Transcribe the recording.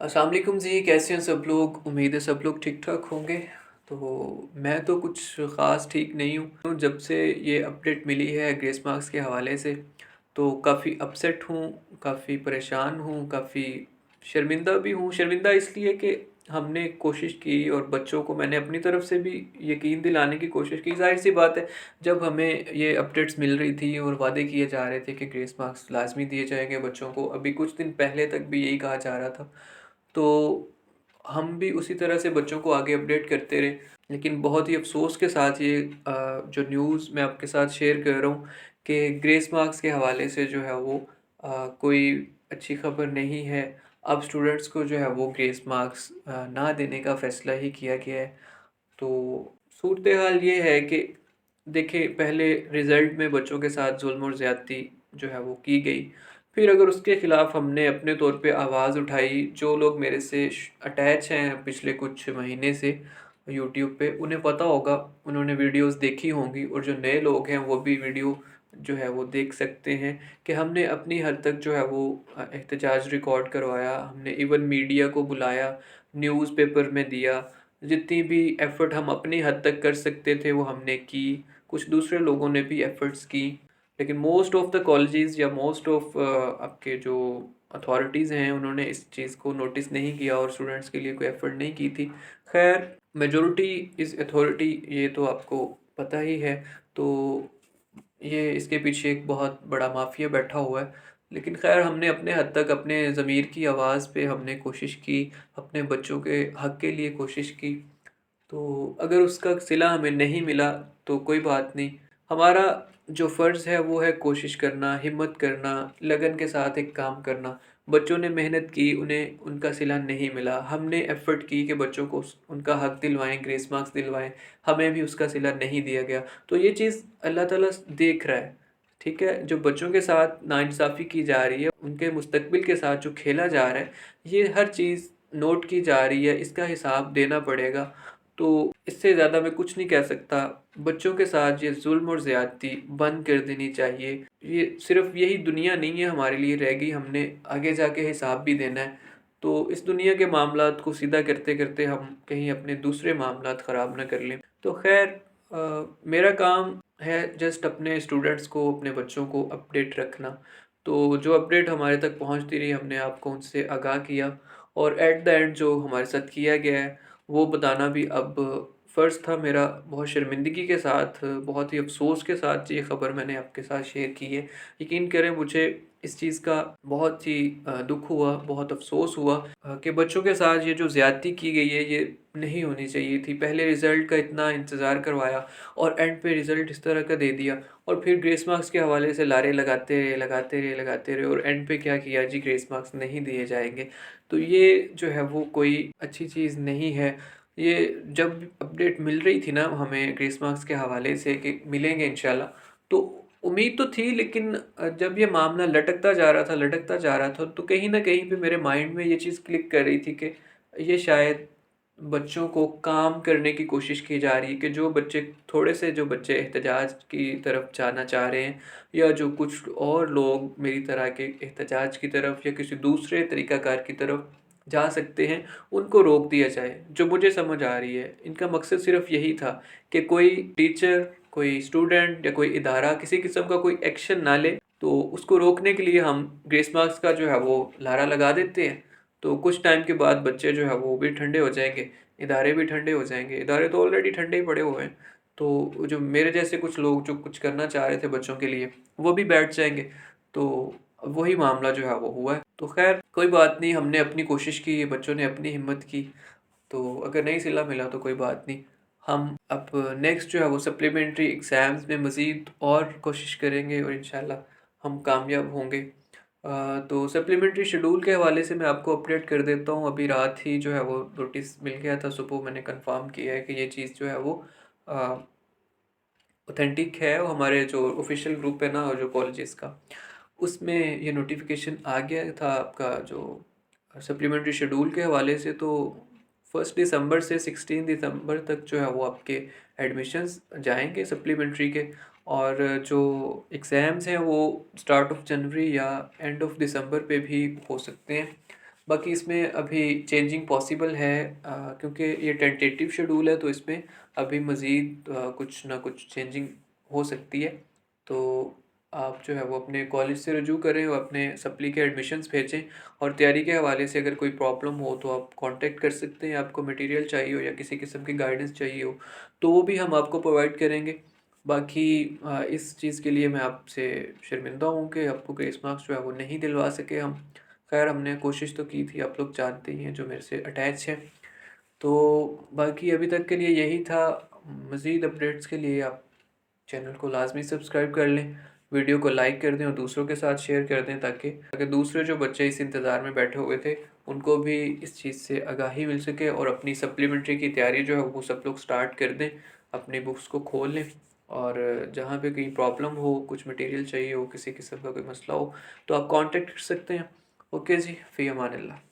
अस्सलाम वालेकुम जी, कैसे हैं सब लोग? उम्मीद है सब लोग ठीक-ठाक होंगे। तो मैं तो कुछ ख़ास ठीक नहीं हूँ। जब से ये अपडेट मिली है ग्रेस मार्क्स के हवाले से, तो काफ़ी अपसेट हूँ, काफ़ी परेशान हूँ, काफ़ी शर्मिंदा भी हूँ। शर्मिंदा इसलिए कि हमने कोशिश की और बच्चों को मैंने अपनी तरफ से भी यकीन दिलाने की कोशिश की। ज़ाहिर-सी बात है, जब हमें ये अपडेट्स मिल रही थी और वादे किए जा रहे थे कि ग्रेस मार्क्स लाज़मी दिए जाएँगे बच्चों को, अभी कुछ दिन पहले तक भी यही कहा जा रहा था। तो हम भी उसी तरह से बच्चों को आगे अपडेट करते रहे। लेकिन बहुत ही अफ़सोस के साथ ये जो न्यूज़ मैं आपके साथ शेयर कर रहा हूँ कि ग्रेस मार्क्स के हवाले से जो है वो कोई अच्छी ख़बर नहीं है। अब स्टूडेंट्स को जो है वो ग्रेस मार्क्स ना देने का फ़ैसला ही किया गया है। तो सूरत-ए-हाल ये है कि देखिए, पहले रिज़ल्ट में बच्चों के साथ ज़ुल्म और ज़्यादती जो है वो की गई। फिर अगर उसके खिलाफ़ हमने अपने तौर पे आवाज़ उठाई, जो लोग मेरे से अटैच हैं पिछले कुछ महीने से यूट्यूब पे, उन्हें पता होगा, उन्होंने वीडियोज़ देखी होंगी, और जो नए लोग हैं वो भी वीडियो जो है वो देख सकते हैं कि हमने अपनी हद तक जो है वो एहतजाज रिकॉर्ड करवाया, हमने इवन मीडिया को बुलाया, न्यूज़पेपर में दिया। जितनी भी एफ़र्ट हम अपनी हद तक कर सकते थे वो हमने की। कुछ दूसरे लोगों ने भी एफ़र्ट्स की। लेकिन मोस्ट ऑफ़ द कॉलेजेस या मोस्ट ऑफ़ आपके जो अथॉरिटीज़ हैं, उन्होंने इस चीज़ को नोटिस नहीं किया और स्टूडेंट्स के लिए कोई एफ़र्ट नहीं की थी। ख़ैर, मेजॉरिटी इज़ अथॉरिटी, ये तो आपको पता ही है। तो ये इसके पीछे एक बहुत बड़ा माफ़िया बैठा हुआ है। लेकिन ख़ैर, हमने अपने हद तक अपने ज़मीर की आवाज़ पे हमने कोशिश की, अपने बच्चों के हक़ के लिए कोशिश की। तो अगर उसका सिला हमें नहीं मिला तो कोई बात नहीं। हमारा जो फ़र्ज़ है वो है कोशिश करना, हिम्मत करना, लगन के साथ एक काम करना। बच्चों ने मेहनत की, उन्हें उनका सिला नहीं मिला। हमने एफ़र्ट की कि बच्चों को उनका हक़ दिलवाएँ, ग्रेस मार्क्स दिलवाएँ, हमें भी उसका सिला नहीं दिया गया। तो ये चीज़ अल्लाह ताला देख रहा है, ठीक है? जो बच्चों के साथ नाइंसाफ़ी की जा रही है, उनके मुस्तक़बिल के साथ जो खेला जा रहा है, ये हर चीज़ नोट की जा रही है, इसका हिसाब देना पड़ेगा। तो इससे ज़्यादा मैं कुछ नहीं कह सकता। बच्चों के साथ ये ज़ुल्म और ज़्यादती बंद कर देनी चाहिए। ये सिर्फ़ यही दुनिया नहीं है हमारे लिए रह गई, हमने आगे जाके हिसाब भी देना है। तो इस दुनिया के मामलात को सीधा करते-करते हम कहीं अपने दूसरे मामलात ख़राब ना कर लें। तो ख़ैर, मेरा काम है जस्ट अपने स्टूडेंट्स को, अपने बच्चों को अपडेट रखना। तो जो अपडेट हमारे तक पहुँचती रही, हमने आपको उनसे आगाह किया, और एट द एंड जो हमारे साथ किया गया है वो बताना भी अब फ़र्ज़ था मेरा। बहुत शर्मिंदगी के साथ, बहुत ही अफ़सोस के साथ ये ख़बर मैंने आपके साथ शेयर की है। यकीन करें, मुझे इस चीज़ का बहुत ही दुःख हुआ, बहुत अफ़सोस हुआ कि बच्चों के साथ ये जो ज़्यादती की गई है, ये नहीं होनी चाहिए थी। पहले रिज़ल्ट का इतना इंतज़ार करवाया और एंड पे रिज़ल्ट इस तरह का दे दिया, और फिर ग्रेस मार्क्स के हवाले से लारे लगाते रहे, लगाते रहे, लगाते रहे, और एंड पे क्या किया जी, ग्रेस मार्क्स नहीं दिए जाएँगे। तो ये जो है वो कोई अच्छी चीज़ नहीं है। ये जब अपडेट मिल रही थी ना हमें ग्रेस मार्क्स के हवाले से कि मिलेंगे इंशाल्लाह, तो उम्मीद तो थी, लेकिन जब ये मामला लटकता जा रहा था, लटकता जा रहा था, तो कहीं न कहीं पे मेरे माइंड में ये चीज़ क्लिक कर रही थी कि ये शायद बच्चों को काम करने की कोशिश की जा रही है, कि जो बच्चे, थोड़े से जो बच्चे एहतजाज की तरफ जाना चाह रहे हैं, या जो कुछ और लोग मेरी तरह के एहतजाज की तरफ या किसी दूसरे तरीक़ाकार की तरफ जा सकते हैं, उनको रोक दिया जाए। जो मुझे समझ आ रही है, इनका मकसद सिर्फ़ यही था कि कोई टीचर, कोई स्टूडेंट या कोई इदारा किसी किस्म का कोई एक्शन ना ले, तो उसको रोकने के लिए हम ग्रेस मार्क्स का जो है वो लारा लगा देते हैं। तो कुछ टाइम के बाद बच्चे जो है वो भी ठंडे हो जाएँगे, इदारे भी ठंडे हो जाएँगे। इदारे तो ऑलरेडी ठंडे ही पड़े हुए हैं। तो जो मेरे जैसे कुछ लोग जो कुछ करना चाह रहे थे बच्चों के लिए, वो भी बैठ जाएँगे। तो वही मामला जो है वो हुआ है। तो ख़ैर, कोई बात नहीं, हमने अपनी कोशिश की, बच्चों ने अपनी हिम्मत की। तो अगर नहीं सिला मिला तो कोई बात नहीं। हम अब नेक्स्ट जो है वो सप्लीमेंट्री एग्ज़ाम्स में मज़ीद और कोशिश करेंगे और इंशाल्लाह हम कामयाब होंगे। तो सप्लीमेंट्री शेड्यूल के हवाले से मैं आपको अपडेट कर देता हूँ। अभी रात ही जो है वो नोटिस मिल गया था, सुबह मैंने कन्फ़र्म किया है कि ये चीज़ जो है वो अ, ऑथेंटिक है। और हमारे जो ऑफ़िशियल ग्रुप है ना, जो कॉलेजेस का, उसमें ये नोटिफ़िकेशन आ गया था आपका जो सप्लीमेंट्री शेड्यूल के हवाले से। तो 1 दिसंबर से 16 दिसंबर तक जो है वो आपके एडमिशन्स जाएँगे सप्लीमेंट्री के, और जो एग्ज़ाम्स हैं वो स्टार्ट ऑफ जनवरी या एंड ऑफ दिसंबर पे भी हो सकते हैं। बाकी इसमें अभी चेंजिंग पॉसिबल है, क्योंकि ये टेंटेटिव शेड्यूल है, तो इसमें अभी मज़ीद कुछ ना कुछ चेंजिंग हो सकती है। तो आप जो है वो अपने कॉलेज से रजू करें और अपने सप्ली के एडमिशन्स भेजें, और तैयारी के हवाले से अगर कोई प्रॉब्लम हो तो आप कांटेक्ट कर सकते हैं। आपको मटेरियल चाहिए हो या किसी किस्म की गाइडेंस चाहिए हो तो वो भी हम आपको प्रोवाइड करेंगे। बाकी इस चीज़ के लिए मैं आपसे शर्मिंदा हूँ कि आपको ग्रेस मार्क्स जो है वो नहीं दिलवा सके हम। खैर हमने कोशिश तो की थी, आप लोग जानते ही हैं जो मेरे से अटैच हैं। तो बाकी अभी तक के लिए यही था। मज़ीद अपडेट्स के लिए आप चैनल को लाजमी सब्सक्राइब कर लें, वीडियो को लाइक कर दें और दूसरों के साथ शेयर कर दें, ताकि दूसरे जो बच्चे इस इंतज़ार में बैठे हुए थे उनको भी इस चीज़ से आगाही मिल सके और अपनी सप्लीमेंट्री की तैयारी जो है वो सब लोग स्टार्ट कर दें, अपनी बुक्स को खोल लें। और जहाँ पे कहीं प्रॉब्लम हो, कुछ मटेरियल चाहिए हो, किसी किस्म का कोई मसला हो, तो आप कांटेक्ट कर सकते हैं। ओके जी, फ़ी अमान अल्लाह।